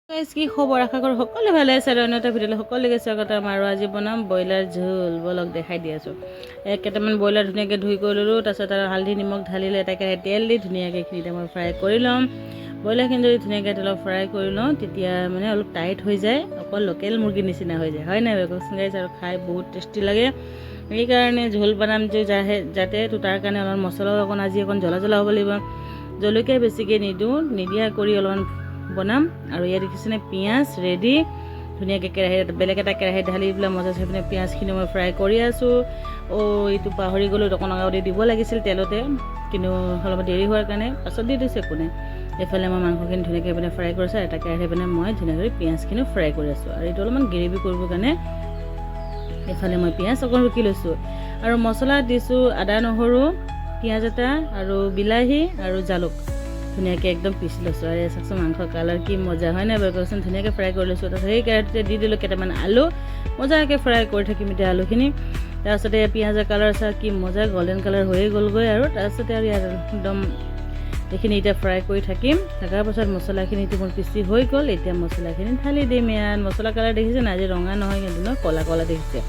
guys কি খবৰ আশা কৰোঁ সকলোৱে ভালে আছে আৰু অন্য এটা ভিডিঅ'লৈ সকলোকে স্বাগতম আৰু আজি বনাম ব্ৰইলাৰ ঝোল বলক দেখাই দি আছোঁ কেইটামান ব্ৰইলাৰ ধুনীয়াকৈ ধুই কৰি ল'লোঁ তাৰপিছত আৰু হালধি নিমখ ঢালি লৈ এটা কেৰাহীত তেল দি ধুনীয়াকৈ এইখিনিতে মই ফ্ৰাই কৰি ল'ম ব্ৰইলাৰখিনি যদি ধুনীয়াকৈ তেলত ফ্ৰাই কৰি লওঁ তেতিয়া মানে অলপ টাইট হৈ যায় অকল লোকেল মুৰ্গীৰ নিচিনা হৈ যায় হয় নাই কওকচোন গাইজ আৰু খাই বহুত টেষ্টি লাগে সেইকাৰণে ঝোল বনাম যে যাতে তো তাৰ কাৰণে অলপমান মছলাও আজি অকণ জ্বলা জ্বলা হ'ব লাগিব জলকীয়া বেছিকৈ নিদিওঁ নিদিয়া কৰি অলপমান বনাম আৰু ইয়াত দেখিছেনে পিঁয়াজ ৰেডি ধুনীয়াকৈ কেৰাহীত বেলেগ এটা কেৰাহীত ঢালি পেলাই মজা চাই পিনে পিঁয়াজখিনি মই ফ্ৰাই কৰি আছোঁ এইটো পাহৰি গ'লোঁ অকণ আগতে দিব লাগিছিল তেলতে কিন্তু অলপ দেৰি হোৱাৰ কাৰণে পাছত দি দিছোঁ একো নাই এইফালে মই মাংসখিনি ধুনীয়াকৈ পিনে ফ্ৰাই কৰিছোঁ এটা কেৰাহী পিনে মই ধুনীয়াকৈ পিঁয়াজখিনিও ফ্ৰাই কৰি আছোঁ আৰু এইটো অলপমান গ্ৰেভি কৰিবৰ কাৰণে এইফালে মই পিঁয়াজ অকণ ৰুকি লৈছোঁ আৰু মছলা দিছোঁ আদা নহৰু পিঁয়াজ এটা আৰু বিলাহী আৰু জালুক ধুনীয়াকৈ একদম পিচি লৈছোঁ আৰু চাওকচোন মাংসৰ কালাৰ কি মজা হয় নাই বাৰু কওকচোন ধুনীয়াকৈ ফ্ৰাই কৰি লৈছোঁ তাৰপিছত সেই কেৰাহীতে দি দিলোঁ কেইটামান আলু মজাকৈ ফ্ৰাই কৰি থাকিম এতিয়া আলুখিনি তাৰপিছতে পিঁয়াজৰ কালাৰ চাওক কি মজা গল্ডেন কালাৰ হৈয়ে গ'লগৈ আৰু তাৰপিছতে আৰু ইয়াত একদম এইখিনি এতিয়া ফ্ৰাই কৰি থাকিম থকাৰ পাছত মছলাখিনিটো মোৰ পিচি হৈ গ'ল এতিয়া মছলাখিনি ঢালি দিম ইয়াত মছলা কালাৰ দেখিছে না আজি ৰঙা নহয় কিন্তু ন ক'লা ক'লা দেখিছে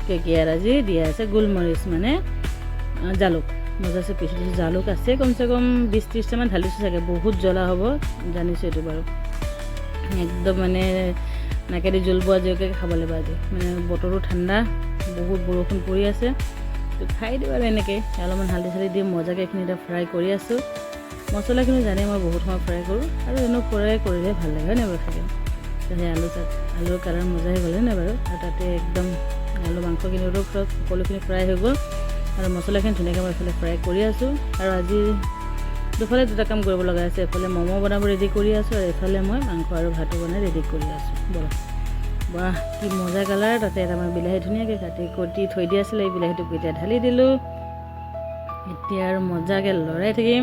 কিয় ইয়াত আজি দিয়া আছে গোলমৰিচ মানে জালুক মজাছে পিচি দিছোঁ জালুক আছে কমচে কম 20-30টামান ঢালিছোঁ চাগে বহুত জ্বলা হ'ব জানিছোঁ এইটো বাৰু একদম মানে নাকেদি জোল বোৱা জোৰকৈ খাব লাগিব আজি মানে বতৰো ঠাণ্ডা বহুত বৰষুণ পৰি আছে তো খাই দিওঁ আৰু এনেকৈ অলপমান হালধি চালধি দি মজাকৈ এইখিনি এতিয়া ফ্ৰাই কৰি আছোঁ মছলাখিনি জানে মই বহুত সময় ফ্ৰাই কৰোঁ আৰু এনেও ফ্ৰাই কৰিলে ভাল লাগে হয় নাই বাৰু খাই সেই আলুৰ কালাৰ মজা হৈ গ'ল হয় নাই বাৰু আৰু তাতে একদম আলু মাংসখিনিও সকলোখিনি ফ্ৰাই হৈ গ'ল আৰু মছলাখিনি ধুনীয়াকৈ মই এইফালে ফ্ৰাই কৰি আছোঁ আৰু আজি দুফালে দুটা কাম কৰিব লগা আছে এফালে ম'ম' বনাব ৰেডি কৰি আছোঁ আৰু এইফালে মই মাংস আৰু ভাতো বনাই ৰেডি কৰি আছোঁ ব'লক বাহ কি মজা কালাৰ তাতে এটা মই বিলাহী ধুনীয়াকৈ কাটি থৈ দিয়া আছিলে এই বিলাহীটোক এতিয়া ঢালি দিলোঁ এতিয়া আৰু মজাকৈ লৰাই থাকিম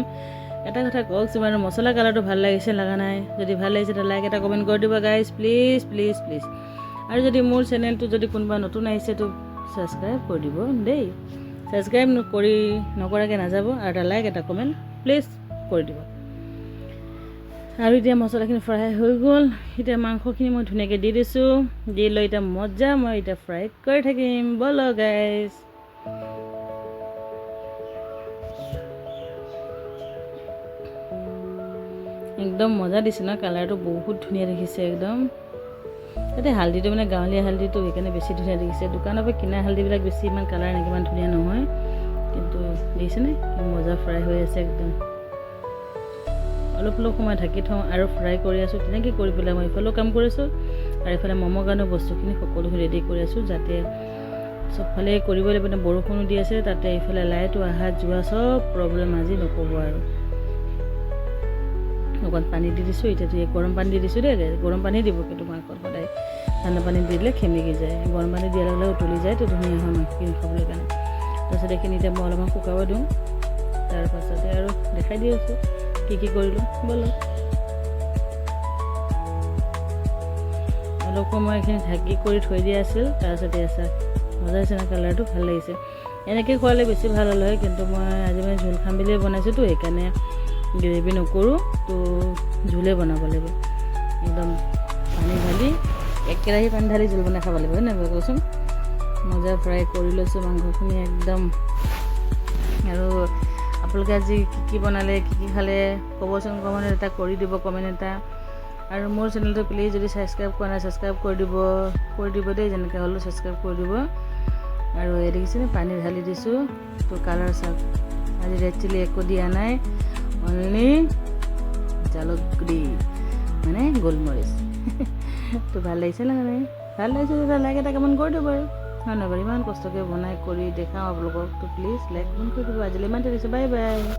এটা কথা কওকচোন বাৰু মছলা কালাৰটো ভাল লাগিছে লগা নাই যদি ভাল লাগিছে তেতিয়া লাইক এটা কমেণ্ট কৰি দিব গাইজ প্লিজ প্লিজ প্লিজ আৰু যদি মোৰ চেনেলটো যদি কোনোবা নতুন আহিছে তো ছাবস্ক্ৰাইব কৰি দিব দেই ছাবস্ক্ৰাইব কৰি নকৰাকৈ নাযাব আৰু এটা লাইক এটা কমেণ্ট প্লিজ কৰি দিব আৰু এতিয়া মছলাখিনি ফ্ৰাই হৈ গ'ল এতিয়া মাংসখিনি মই ধুনীয়াকৈ দি দিছোঁ দি লৈ এতিয়া মজা মই এতিয়া ফ্ৰাই কৰি থাকিম ব'লক গাইজ একদম মজা দিছে ন কালাৰটো বহুত ধুনীয়া দেখিছে একদম তাতে হালধিটো মানে গাঁৱলীয়া হালধিটো সেইকাৰণে বেছি ধুনীয়া দেখিছে দোকানৰ পৰা কিনা হালধিবিলাক বেছি ইমান কালাৰ এনেকৈ ইমান ধুনীয়া নহয় কিন্তু দেখিছেনে কি মজা ফ্ৰাই হৈ আছে একদম অলপ অলপ সময় ঢাকি থওঁ আৰু ফ্ৰাই কৰি আছোঁ তেনেকৈ কৰি পেলাই মই এইফালেও কাম কৰিছোঁ আৰু এইফালে ম'মৰ কাৰণেও বস্তুখিনি সকলোখিনি ৰেডি কৰি আছোঁ যাতে চবফালে কৰিব লাগিব মানে বৰষুণো দি আছে তাতে এইফালে লাইটো অহা যোৱা চব প্ৰব্লেম আজি নক'ব আৰু অকণ পানী দি দিছোঁ এতিয়াতো গৰম পানী দি দিছোঁ দেই গৰম পানী দিব কিন্তু মাংসত সদায় ঠাণ্ডা পানী দি দিলে সেমেকি যায় গৰম পানী দিয়াৰ লগে লগে উতলি যায় তো ধুনীয়া হয় মাংসখিনি খাবলৈ কাৰণে তাৰপিছত এইখিনি এতিয়া মই অলপমান শুকাব দিওঁ তাৰপাছতে আৰু দেখাই দি আছোঁ কি কৰিলোঁ ব'লক অলপ সময় এইখিনি ঢাকি কৰি থৈ দিয়া আছিল তাৰপিছতে আছে মজা হৈছে ন কালাৰটো ভাল লাগিছে এনেকৈ খোৱালে বেছি ভাল হ'ল হয় কিন্তু মই আজি মানে ঝোল খাম বুলিয়ে বনাইছোঁতো সেইকাৰণে গ্ৰেভি নকৰোঁ তো ঝোলে বনাব লাগিব একদম পানী ঢালি এক কেৰাহী পানী ঢালি ঝোল বনাই খাব লাগিব হয় নাই বাৰু কচোন মজা ফ্ৰাই কৰি লৈছোঁ মাংসখিনি একদম আৰু আপোনালোকে আজি কি বনালে কি খালে ক'বচোন কমেণ্ট এটা কৰি দিব কমেণ্ট এটা আৰু মোৰ চেনেলটো প্লিজ যদি ছাবস্ক্ৰাইব কৰা নাই ছাবস্ক্ৰাইব কৰি দিব দেই যেনেকৈ হ'লেও ছাবস্ক্ৰাইব কৰি দিব আৰু এই দেখিছেনে পানী ঢালি দিছোঁ তো কালাৰ চাওক আজি ৰেড চিলি একো দিয়া নাই অনলি জালুক গুড়ি মানে গোলমৰিচ তো ভাল লাগিছে নাই ভাল লাগিছে তেতিয়া লাইক এটা কমেণ্ট কৰি দিব আৰু হয় নহয় বাৰু ইমান কষ্টকৈ বনাই কৰি দেখাওঁ আপোনালোকক তো প্লিজ লাইক কমেণ্ট কৰি দিব আজিলৈ ইমানতে দিছোঁ বাই বাই